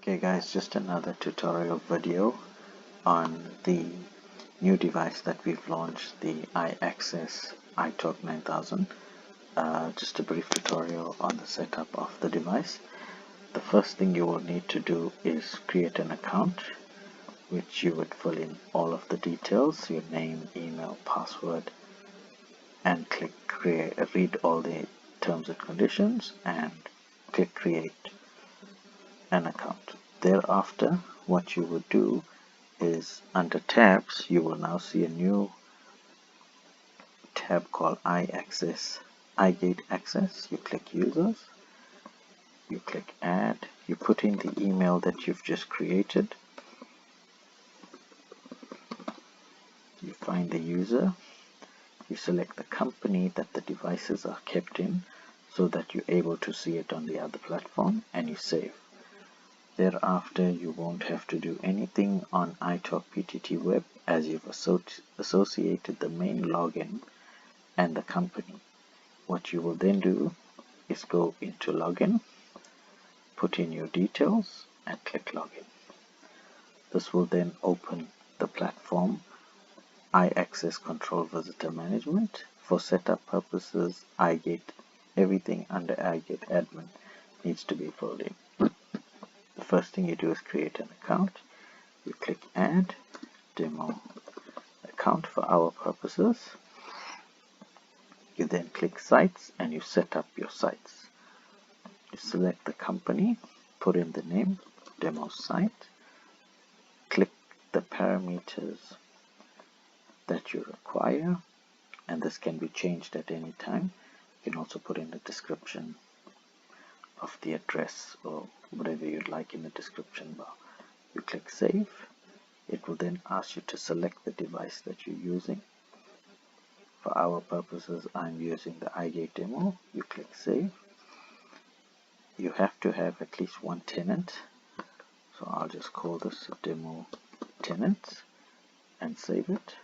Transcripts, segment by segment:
Okay guys, just another tutorial video on the new device that we've launched, the iAccess iTalk 9000. Just a brief tutorial on the setup of the device. The first thing you will need to do is create an account, which you would fill in all of the details, your name, email, password, and click read all the terms and conditions and click create an account. Thereafter, what you would do is under tabs, you will now see a new tab called iAccess, iGate Access. You click users, you click add, you put in the email that you've just created, you find the user, you select the company that the devices are kept in so that you're able to see it on the other platform, and you save. Thereafter, you won't have to do anything on iTALKPTT web as you've associated the main login and the company. What you will then do is go into login, put in your details and click login. This will then open the platform iAccess Control Visitor Management. For setup purposes, everything under iGate Admin needs to be filled in. The first thing you do is create an account. You click add demo account for our purposes. You then click sites and you set up your sites. You select the company, put in the name, demo site, click the parameters that you require, and this can be changed at any time. You can also put in the description of the address or whatever you'd like in the description bar. You click save. It will then ask you to select the device that you're using. For our purposes, I'm using the iGate demo. You click save. You have to have at least one tenant, so I'll just call this a demo tenant and save it,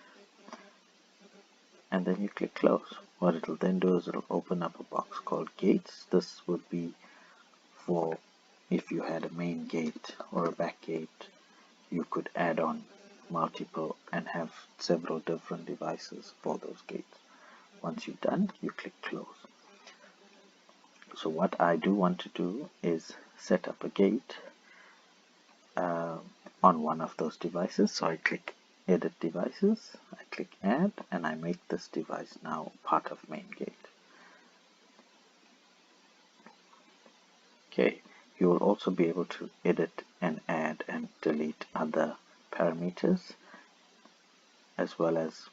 and then you click close. What it'll then do is it'll open up a box called gates. This would be for if you had a main gate or a back gate, you could add on multiple and have several different devices for those gates. Once you're done, you click close. So what I do want to do is set up a gate on one of those devices. So I click edit devices, I click add, and I make this device now part of main gate. Okay, you will also be able to edit and add and delete other parameters, as well as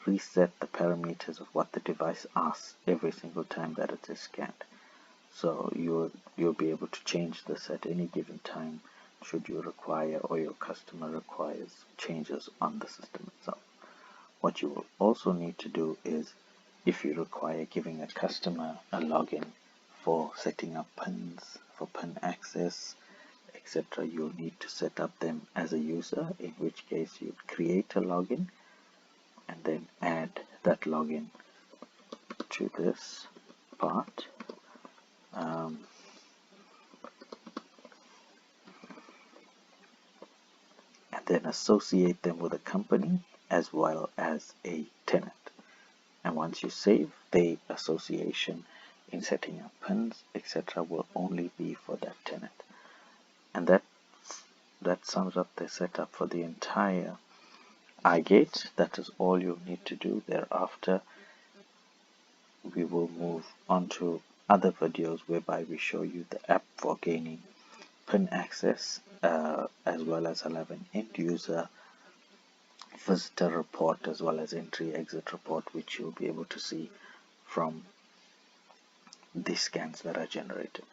reset the parameters of what the device asks every single time that it is scanned. So you'll be able to change this at any given time should you require or your customer requires changes on the system itself. What you will also need to do is, if you require giving a customer a login for setting up pins, for pin access, etc., you'll need to set up them as a user, in which case you'd create a login and then add that login to this part. And then associate them with a company as well as a tenant. And once you save, the association in setting up pins, etc., will only be for that tenant. And that sums up the setup for the entire iGate. That is all you'll need to do. Thereafter, we will move on to other videos whereby we show you the app for gaining pin access, as well as I'll have an end user visitor report as well as entry exit report, which you'll be able to see from the scans that are generated.